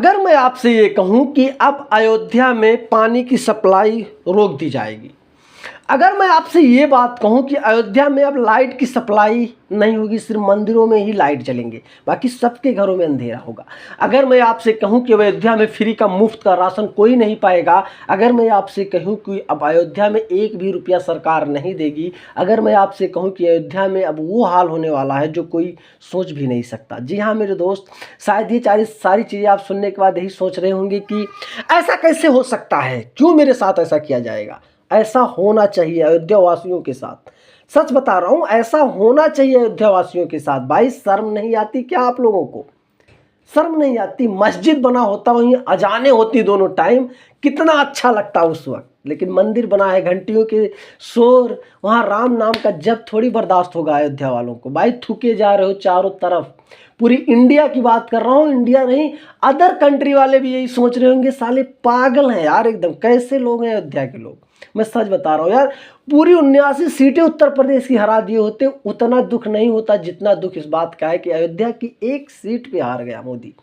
अगर मैं आपसे ये कहूं कि अब अयोध्या में पानी की सप्लाई रोक दी जाएगी, अगर मैं आपसे ये बात कहूं कि अयोध्या में अब लाइट की सप्लाई नहीं होगी, सिर्फ मंदिरों में ही लाइट जलेंगे, बाकी सबके घरों में अंधेरा होगा, अगर मैं आपसे कहूं कि अयोध्या में फ्री का मुफ्त का राशन कोई नहीं पाएगा, अगर मैं आपसे कहूं कि अब अयोध्या में एक भी रुपया सरकार नहीं देगी, अगर मैं आपसे कहूं कि अयोध्या में अब वो हाल होने वाला है जो कोई सोच भी नहीं सकता। जी हाँ मेरे दोस्त, शायद ये सारी चीज़ें आप सुनने के बाद यही सोच रहे होंगे कि ऐसा कैसे हो सकता है, क्यों मेरे साथ ऐसा किया जाएगा। ऐसा होना चाहिए अयोध्या वासियों के साथ, सच बता रहा हूं, ऐसा होना चाहिए अयोध्या वासियों के साथ। भाई शर्म नहीं आती क्या आप लोगों को, शर्म नहीं आती। मस्जिद बना होता, वहीं अजाने होती दोनों टाइम, कितना अच्छा लगता उस वक्त, लेकिन मंदिर बना है, घंटियों के शोर, वहाँ राम नाम का जप थोड़ी बर्दाश्त होगा अयोध्या वालों को। भाई थूके जा रहे हो चारों तरफ, पूरी इंडिया की बात कर रहा हूँ, इंडिया नहीं अदर कंट्री वाले भी यही सोच रहे होंगे, साले पागल हैं यार एकदम, कैसे लोग हैं अयोध्या के लोग। मैं सच बता रहा हूँ यार, पूरी 79 सीटें उत्तर प्रदेश की हरा दिए होते, उतना दुख नहीं होता जितना दुख इस बात का है कि अयोध्या की एक सीट पे हार गया मोदी।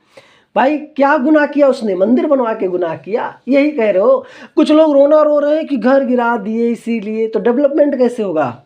भाई क्या गुनाह किया उसने, मंदिर बनवा के गुनाह किया, यही कह रहे हो। कुछ लोग रोना रो रहे हैं कि घर गिरा दिए इसीलिए, तो डेवलपमेंट कैसे होगा,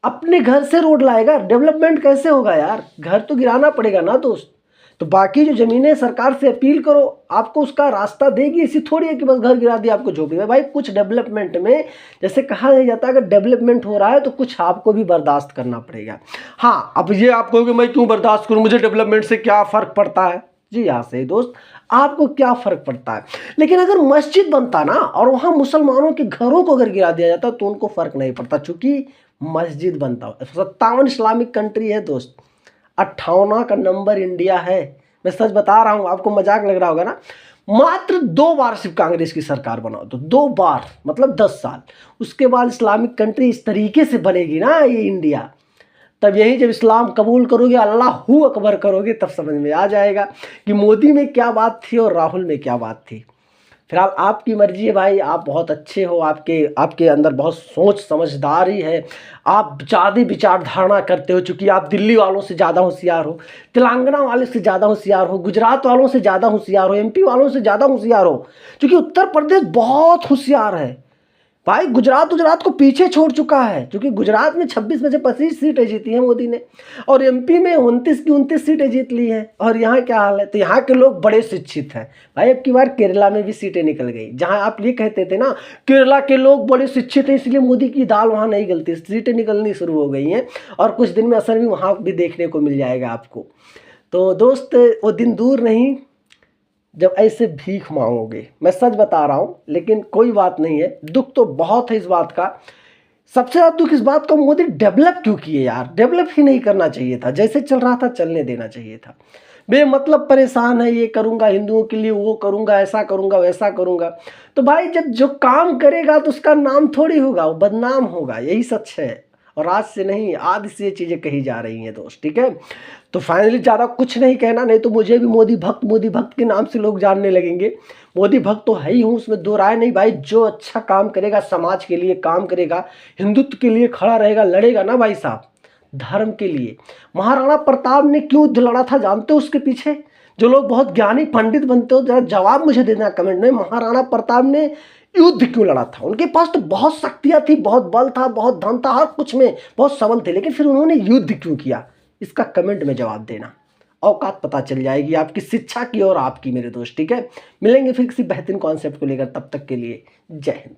अपने घर से रोड लाएगा, डेवलपमेंट कैसे होगा यार, घर तो गिराना पड़ेगा ना दोस्त। तो बाकी जो ज़मीनें सरकार से अपील करो, आपको उसका रास्ता देगी, ऐसी थोड़ी है कि बस घर गिरा दिया आपको झोपड़ी में। भाई कुछ डेवलपमेंट में, जैसे कहा नहीं जाता अगर डेवलपमेंट हो रहा है तो कुछ आपको भी बर्दाश्त करना पड़ेगा। हाँ अब ये आप कहोगे मैं क्यों बर्दाश्त करूँ, मुझे डेवलपमेंट से क्या फ़र्क पड़ता है। जी हाँ सही दोस्त, आपको क्या फ़र्क पड़ता है, लेकिन अगर मस्जिद बनता ना और वहाँ मुसलमानों के घरों को अगर गिरा दिया जाता तो उनको फ़र्क नहीं पड़ता, चूँकि मस्जिद बनता हो। 57 इस्लामिक कंट्री है दोस्त, 58वां का नंबर इंडिया है। मैं सच बता रहा हूँ, आपको मजाक लग रहा होगा ना। मात्र 2 बार सिर्फ कांग्रेस की सरकार बनाओ तो 2 बार मतलब 10 साल, उसके बाद इस्लामिक कंट्री इस तरीके से बनेगी ना ये इंडिया, तब यही जब इस्लाम कबूल करोगे, अल्लाहू अकबर करोगे, तब समझ में आ जाएगा कि मोदी में क्या बात थी और राहुल में क्या बात थी। फिलहाल आपकी मर्जी है भाई, आप बहुत अच्छे हो, आपके अंदर बहुत सोच समझदारी है, आप ज़्यादा विचार धारणा करते हो, चूँकि आप दिल्ली वालों से ज़्यादा होशियार हो, तेलंगाना वाले से ज़्यादा होशियार हो, गुजरात वालों से ज़्यादा होशियार हो, एमपी वालों से ज़्यादा होशियार हो, क्योंकि उत्तर प्रदेश बहुत होशियार है भाई। गुजरात को पीछे छोड़ चुका है, क्योंकि गुजरात में 26 में से 25 सीटें जीती हैं मोदी ने, और एमपी में 29 की 29 सीटें जीत ली हैं। और यहाँ क्या हाल है, तो यहाँ के लोग बड़े शिक्षित हैं भाई। अब की बार केरला में भी सीटें निकल गई, जहाँ आप ये कहते थे ना केरला के लोग बड़े शिक्षित हैं इसलिए मोदी की दाल वहाँ नहीं गलती, सीटें निकलनी शुरू हो गई हैं, और कुछ दिन में असर भी वहाँ भी देखने को मिल जाएगा आपको। तो दोस्त वो दिन दूर नहीं जब ऐसे भीख मांगोगे, मैं सच बता रहा हूँ। लेकिन कोई बात नहीं है, दुख तो बहुत है इस बात का। सबसे ज़्यादा दुख इस बात का, मोदी डेवलप क्यों किए यार, डेवलप ही नहीं करना चाहिए था, जैसे चल रहा था चलने देना चाहिए था। बेमतलब परेशान है, ये करूँगा हिंदुओं के लिए, वो करूँगा, ऐसा करूँगा वैसा करूँगा। तो भाई जब जो काम करेगा तो उसका नाम थोड़ी होगा, वो बदनाम होगा, यही सच है। और आज से नहीं, आज से ये चीज़ें कही जा रही हैं दोस्त, ठीक है। तो फाइनली ज़्यादा कुछ नहीं कहना, नहीं तो मुझे भी मोदी भक्त के नाम से लोग जानने लगेंगे। मोदी भक्त तो है ही हूँ, उसमें दो राय नहीं भाई। जो अच्छा काम करेगा, समाज के लिए काम करेगा, हिंदुत्व के लिए खड़ा रहेगा, लड़ेगा ना भाई साहब, धर्म के लिए। महाराणा प्रताप ने क्यों युद्ध लड़ा था जानते हो उसके पीछे? जो लोग बहुत ज्ञानी पंडित बनते हो जरा जवाब मुझे देना कमेंट में, महाराणा प्रताप ने युद्ध क्यों लड़ा था? उनके पास तो बहुत शक्तियां थी, बहुत बल था, बहुत धन था, हर कुछ में बहुत सबल थे, लेकिन फिर उन्होंने युद्ध क्यों किया? इसका कमेंट में जवाब देना, औकात पता चल जाएगी आपकी शिक्षा की और आपकी मेरे दोस्त, ठीक है। मिलेंगे फिर किसी बेहतरीन कॉन्सेप्ट को लेकर, तब तक के लिए जय हिंद।